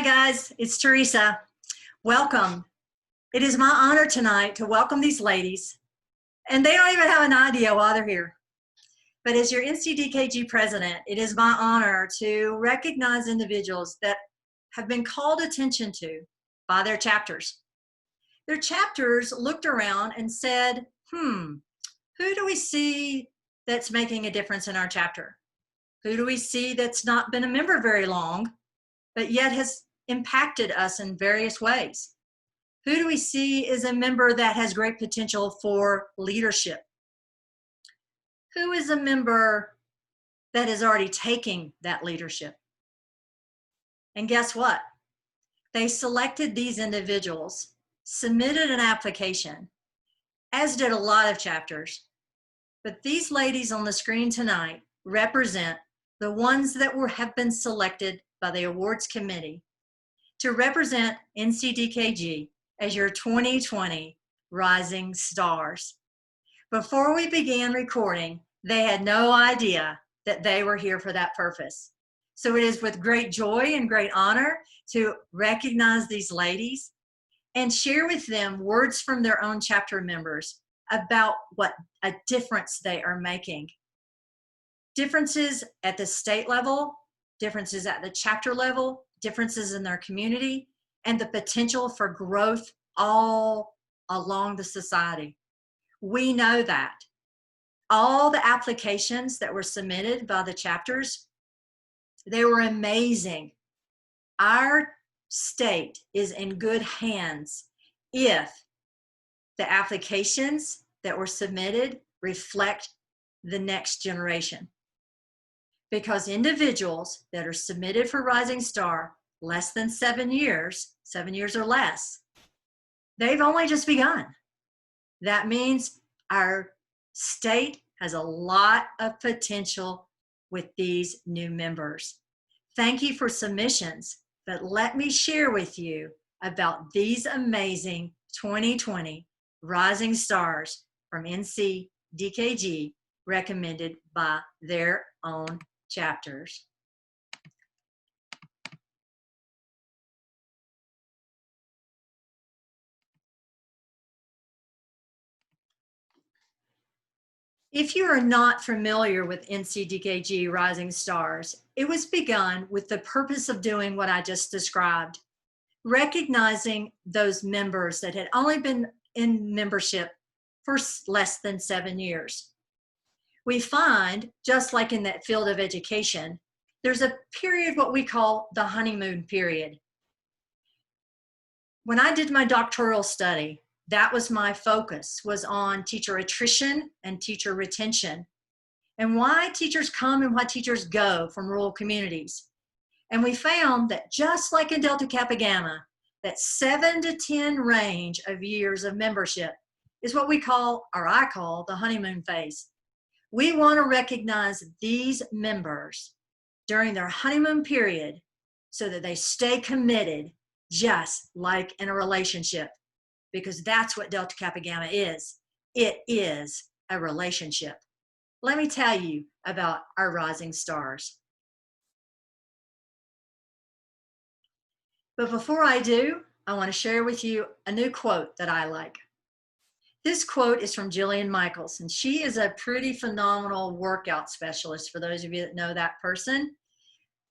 Hi guys, it's Teresa. Welcome. It is my honor tonight to welcome these ladies, and they don't even have an idea why they're here. But as your NC DKG president, it is my honor to recognize individuals that have been called attention to by their chapters. Their chapters looked around and said, who do we see that's making a difference in our chapter? Who do we see that's not been a member very long, but yet has impacted us in various ways? Who do we see is a member that has great potential for leadership? Who is a member that is already taking that leadership? And guess what? They selected these individuals, submitted an application, as did a lot of chapters. But these ladies on the screen tonight represent the ones that have been selected by the awards committee to represent NC DKG as your 2020 Rising Stars. Before we began recording, they had no idea that they were here for that purpose. So it is with great joy and great honor to recognize these ladies and share with them words from their own chapter members about what a difference they are making. Differences at the state level, differences at the chapter level, differences in their community, and the potential for growth all along the society. We know that. All the applications that were submitted by the chapters, they were amazing. Our state is in good hands if the applications that were submitted reflect the next generation. Because individuals that are submitted for Rising Star less than 7 years or less, they've only just begun. That means our state has a lot of potential with these new members. Thank you for submissions, but let me share with you about these amazing 2020 Rising Stars from NC DKG recommended by their own chapters. If you are not familiar with NC DKG Rising Stars, it was begun with the purpose of doing what I just described, recognizing those members that had only been in membership for less than 7 years. We find, just like in that field of education, there's a period what we call the honeymoon period. When I did my doctoral study, that was my focus, was on teacher attrition and teacher retention, and why teachers come and why teachers go from rural communities. And we found that just like in Delta Kappa Gamma, that 7 to 10 range of years of membership is what we call, or I call, the honeymoon phase. We want to recognize these members during their honeymoon period so that they stay committed, just like in a relationship, because that's what Delta Kappa Gamma is. It is a relationship. Let me tell you about our Rising Stars. But before I do, I want to share with you a new quote that I like. This quote is from Jillian Michaels, and she is a pretty phenomenal workout specialist for those of you that know that person.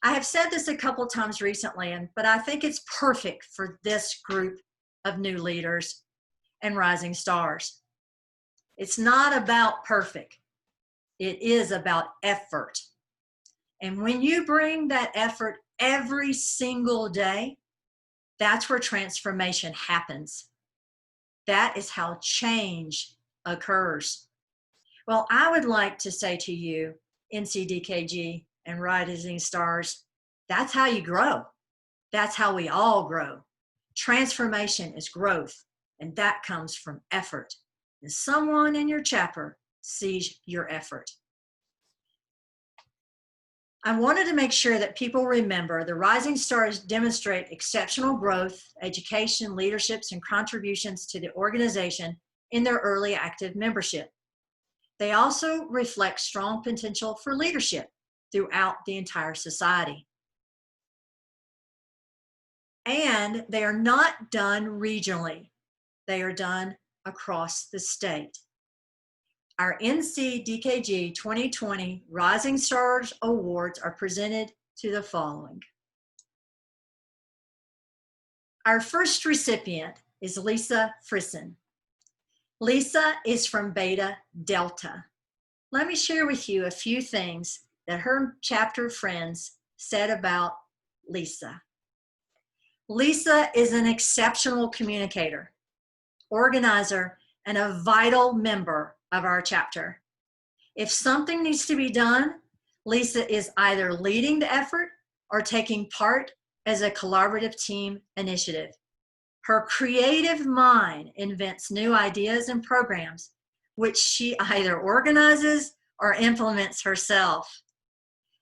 I have said this a couple times recently, but I think it's perfect for this group of new leaders and Rising Stars. It's not about perfect. It is about effort. And when you bring that effort every single day, that's where transformation happens. That is how change occurs. Well, I would like to say to you, NCDKG and Rising Stars, that's how you grow. That's how we all grow. Transformation is growth, and that comes from effort. And someone in your chapter sees your effort. I wanted to make sure that people remember the Rising Stars demonstrate exceptional growth, education, leaderships, and contributions to the organization in their early active membership. They also reflect strong potential for leadership throughout the entire society. And they are not done regionally. They are done across the state. Our NC DKG 2020 Rising Stars Awards are presented to the following. Our first recipient is Lisa Frisson. Lisa is from Beta Delta. Let me share with you a few things that her chapter friends said about Lisa. Lisa is an exceptional communicator, organizer, and a vital member of our chapter. If something needs to be done, Lisa is either leading the effort or taking part as a collaborative team initiative. Her creative mind invents new ideas and programs, which she either organizes or implements herself.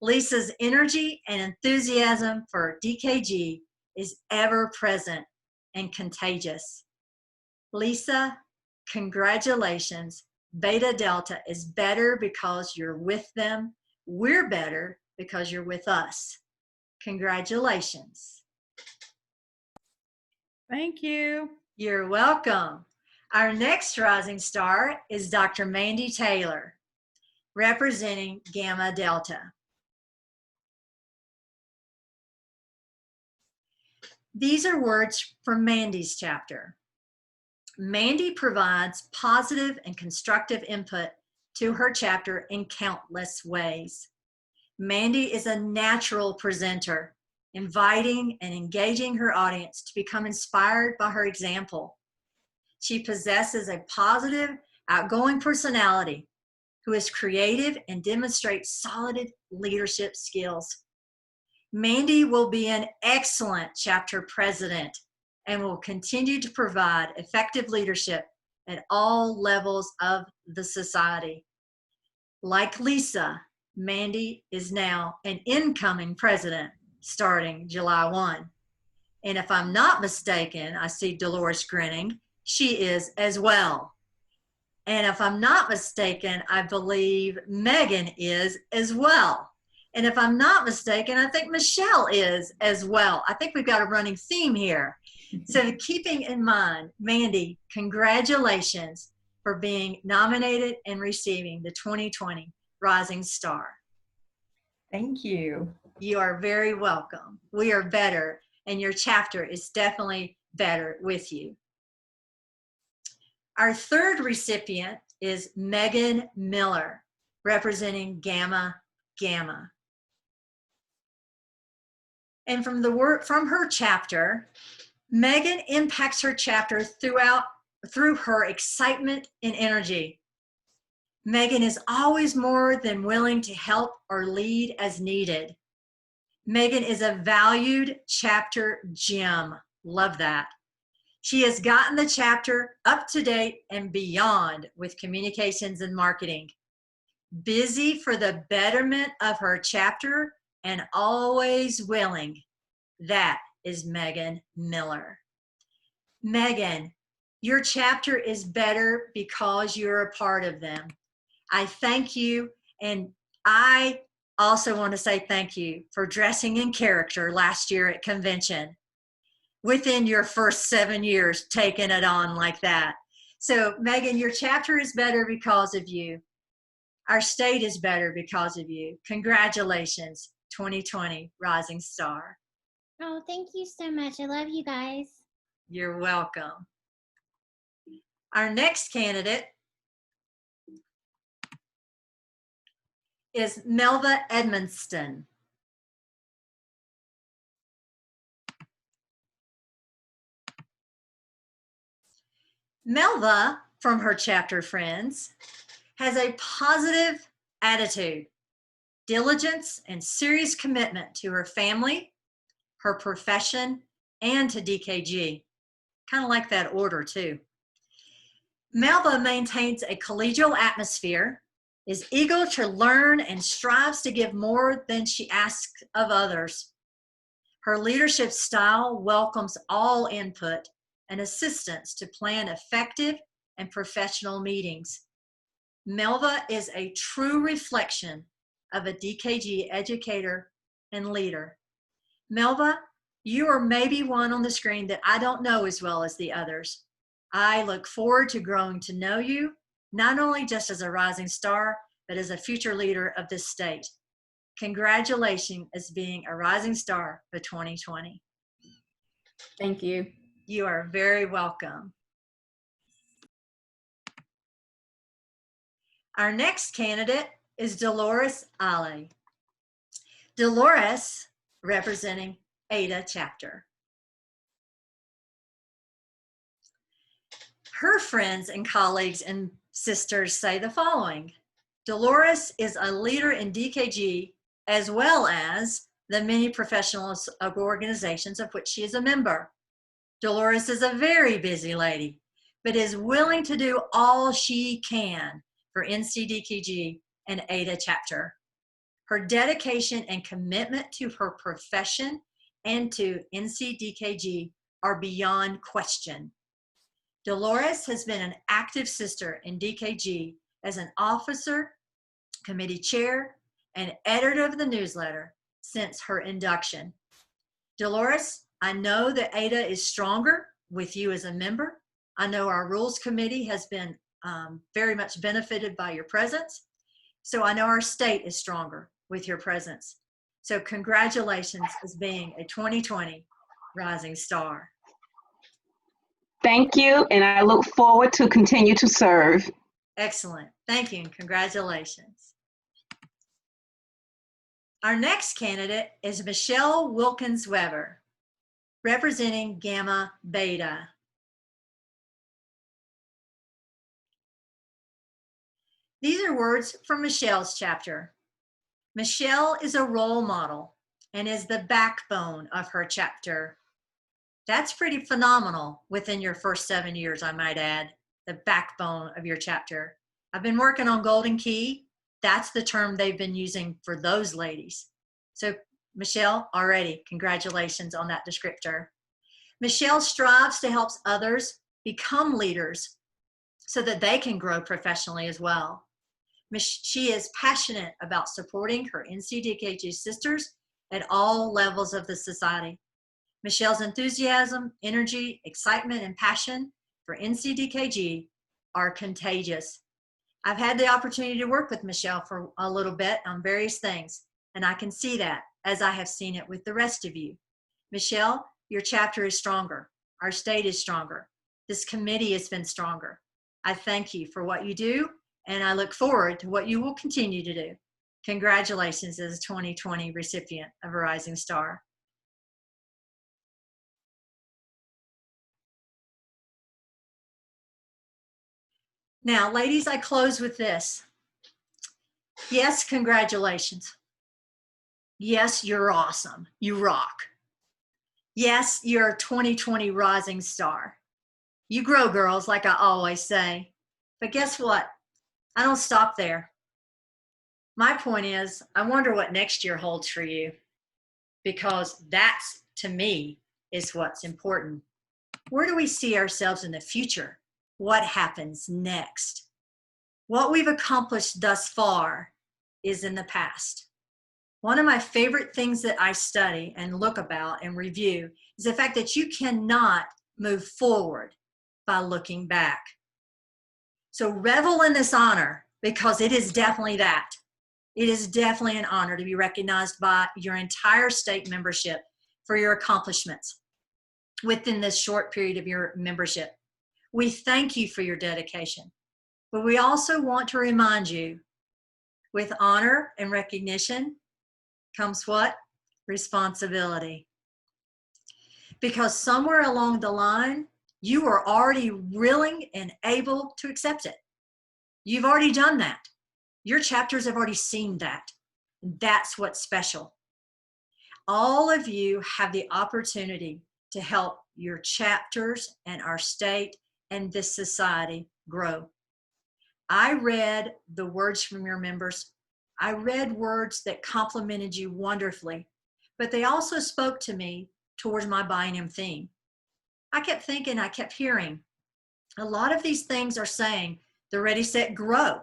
Lisa's energy and enthusiasm for DKG is ever present and contagious. Lisa, congratulations. Beta Delta is better because you're with them. We're better because you're with us. Congratulations. Thank you. You're welcome. Our next rising star is Dr. Mandy Taylor, representing Gamma Delta. These are words from Mandy's chapter. Mandy provides positive and constructive input to her chapter in countless ways. Mandy is a natural presenter, inviting and engaging her audience to become inspired by her example. She possesses a positive, outgoing personality who is creative and demonstrates solid leadership skills. Mandy will be an excellent chapter president and will continue to provide effective leadership at all levels of the society. Like Lisa, Mandy is now an incoming president starting July 1. And if I'm not mistaken, I see Dolores grinning, she is as well. And if I'm not mistaken, I believe Megan is as well. And if I'm not mistaken, I think Michelle is as well. I think we've got a running theme here. So keeping in mind, Mandy, congratulations for being nominated and receiving the 2020 Rising Star. Thank you. You are very welcome. We are better, and your chapter is definitely better with you. Our third recipient is Megan Miller, representing Gamma Gamma. And from her chapter, Megan impacts her chapter through her excitement and energy. Megan is always more than willing to help or lead as needed. Megan is a valued chapter gem. Love that. She has gotten the chapter up to date and beyond with communications and marketing. Busy for the betterment of her chapter and always willing. That is Megan Miller. Megan, your chapter is better because you're a part of them. I thank you, and I also want to say thank you for dressing in character last year at convention. Within your first 7 years, taking it on like that. So Megan, your chapter is better because of you. Our state is better because of you. Congratulations, 2020 Rising Star. Oh, thank you so much. I love you guys. You're welcome. Our next candidate is Melva Edmonston. Melva, from her chapter friends, has a positive attitude, diligence, and serious commitment to her family, her profession, and to DKG. Kind of like that order too. Melva maintains a collegial atmosphere, is eager to learn, and strives to give more than she asks of others. Her leadership style welcomes all input and assistance to plan effective and professional meetings. Melva is a true reflection of a DKG educator and leader. Melva, You are maybe one on the screen that I don't know as well as the others. I look forward to growing to know you, not only just as a rising star, but as a future leader of this state. Congratulations as being a rising star for 2020. Thank you. You are very welcome. Our next candidate is Dolores Ale. Dolores, representing Ada chapter. Her friends and colleagues and sisters say the following: Dolores is a leader in DKG as well as the many professional organizations of which she is a member. Dolores is a very busy lady, but is willing to do all she can for NC DKG and Ada chapter. Her dedication and commitment to her profession and to NC DKG are beyond question. Dolores has been an active sister in DKG as an officer, committee chair, and editor of the newsletter since her induction. Dolores, I know that Ada is stronger with you as a member. I know our rules committee has been very much benefited by your presence. So I know our state is stronger with your presence. So congratulations as being a 2020 Rising Star. Thank you, and I look forward to continue to serve. Excellent. Thank you and congratulations. Our next candidate is Michelle Wilkins Weber, representing Gamma Beta. These are words from Michelle's chapter. Michelle is a role model and is the backbone of her chapter. That's pretty phenomenal within your first 7 years, I might add, the backbone of your chapter. I've been working on Golden Key. That's the term they've been using for those ladies. So Michelle, already, congratulations on that descriptor. Michelle strives to help others become leaders so that they can grow professionally as well. She is passionate about supporting her NC DKG sisters at all levels of the society. Michelle's enthusiasm, energy, excitement, and passion for NC DKG are contagious. I've had the opportunity to work with Michelle for a little bit on various things, and I can see that as I have seen it with the rest of you. Michelle, your chapter is stronger. Our state is stronger. This committee has been stronger. I thank you for what you do, and I look forward to what you will continue to do. Congratulations as a 2020 recipient of a Rising Star. Now, ladies, I close with this. Yes, congratulations. Yes, you're awesome. You rock. Yes, you're a 2020 Rising Star. You grow, girls, like I always say. But guess what? I don't stop there. My point is, I wonder what next year holds for you, because that's, to me, is what's important. Where do we see ourselves in the future? What happens next? What we've accomplished thus far is in the past. One of my favorite things that I study and look about and review is the fact that you cannot move forward by looking back. So revel in this honor, because it is definitely that. It is definitely an honor to be recognized by your entire state membership for your accomplishments within this short period of your membership. We thank you for your dedication, but we also want to remind you, with honor and recognition comes what? Responsibility. Because somewhere along the line, you are already willing and able to accept it. You've already done that. Your chapters have already seen that. That's what's special. All of you have the opportunity to help your chapters and our state and this society grow. I read the words from your members. I read words that complimented you wonderfully, but they also spoke to me towards my biennium theme. I kept thinking, I kept hearing, a lot of these things are saying, the Ready, Set, Grow.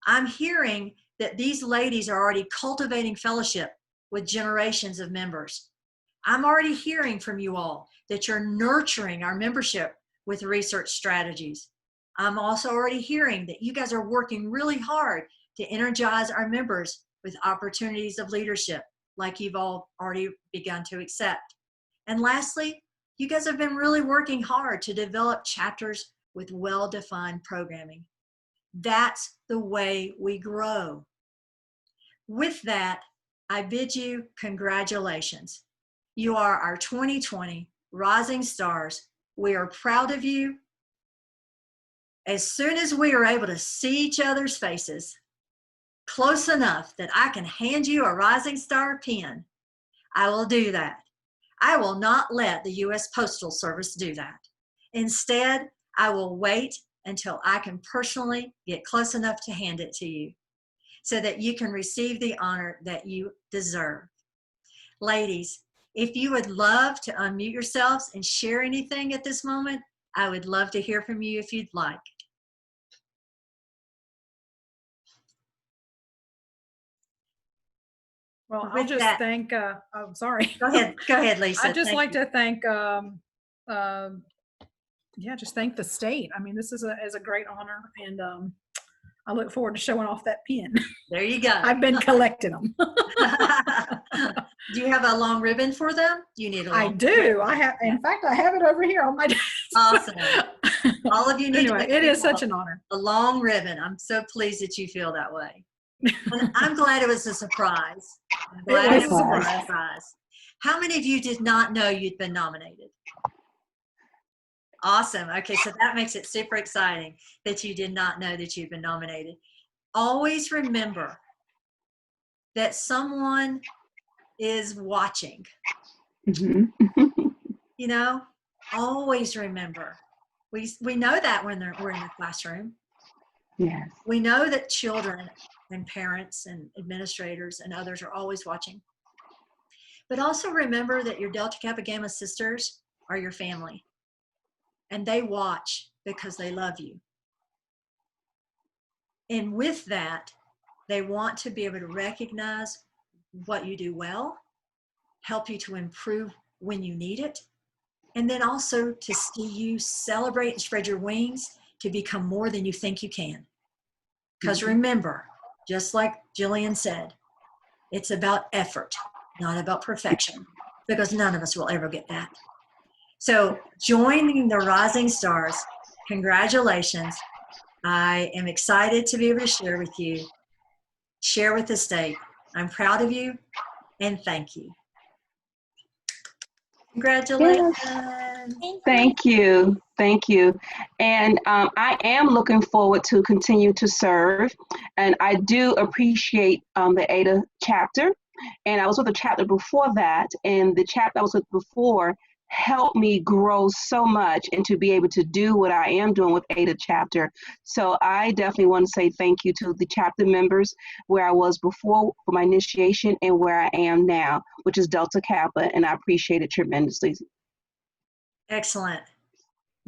I'm hearing that these ladies are already cultivating fellowship with generations of members. I'm already hearing from you all that you're nurturing our membership with research strategies. I'm also already hearing that you guys are working really hard to energize our members with opportunities of leadership, like you've all already begun to accept. And lastly, you guys have been really working hard to develop chapters with well-defined programming. That's the way we grow. With that, I bid you congratulations. You are our 2020 Rising Stars. We are proud of you. As soon as we are able to see each other's faces, close enough that I can hand you a Rising Star pin, I will do that. I will not let the U.S. Postal Service do that. Instead, I will wait until I can personally get close enough to hand it to you so that you can receive the honor that you deserve. Ladies, if you would love to unmute yourselves and share anything at this moment, I would love to hear from you if you'd like. Well, I'll With just that- thank, sorry. Go ahead, Lisa. I'd just Thank like you. to thank, yeah, just thank the state. I mean, this is a great honor, and I look forward to showing off that pin. There you go. I've been collecting them. Do you have a long ribbon for them? You need a long I do. I have, in fact, I have it over here on my desk. Awesome. All of you need Anyway, to it is such an honor. a long ribbon. I'm so pleased that you feel that way. And I'm glad it was a surprise. I'm glad was it a was surprise. a surprise. How many of you did not know you'd been nominated? Awesome. Okay, so that makes it super exciting that you did not know that you'd been nominated. Always remember that someone is watching. Mhm. You know, always remember. We know that when we're in the classroom. Yes. We know that children and parents and administrators and others are always watching. But also remember that your Delta Kappa Gamma sisters are your family. And they watch because they love you. And with that, they want to be able to recognize what you do well, help you to improve when you need it, and then also to see you celebrate and spread your wings to become more than you think you can. Because remember, just like Jillian said, it's about effort, not about perfection, because none of us will ever get that. So joining the Rising Stars, congratulations. I am excited to be able to share with you, share with the state. I'm proud of you and thank you. Congratulations. Thank you. Thank you. And I am looking forward to continue to serve. And I do appreciate the ADA chapter. And I was with a chapter before that. And the chapter I was with before helped me grow so much and to be able to do what I am doing with ADA chapter. So I definitely want to say thank you to the chapter members where I was before for my initiation and where I am now, which is Delta Kappa. And I appreciate it tremendously. Excellent.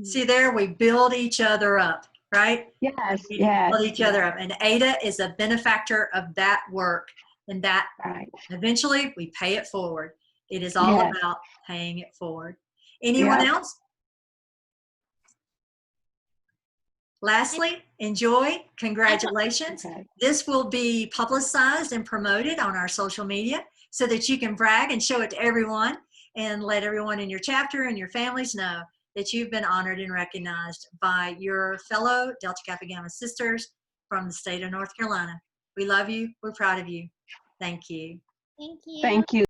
See there, we build each other up, right? Yes, We yes. build each other up. And ADA is a benefactor of that work. And that Right. eventually we pay it forward. It is all Yes. about paying it forward. Anyone Yep. else? Lastly, enjoy. Congratulations. Okay. This will be publicized and promoted on our social media so that you can brag and show it to everyone and let everyone in your chapter and your families know that you've been honored and recognized by your fellow Delta Kappa Gamma sisters from the state of North Carolina. We love you. We're proud of you. Thank you. Thank you. Thank you.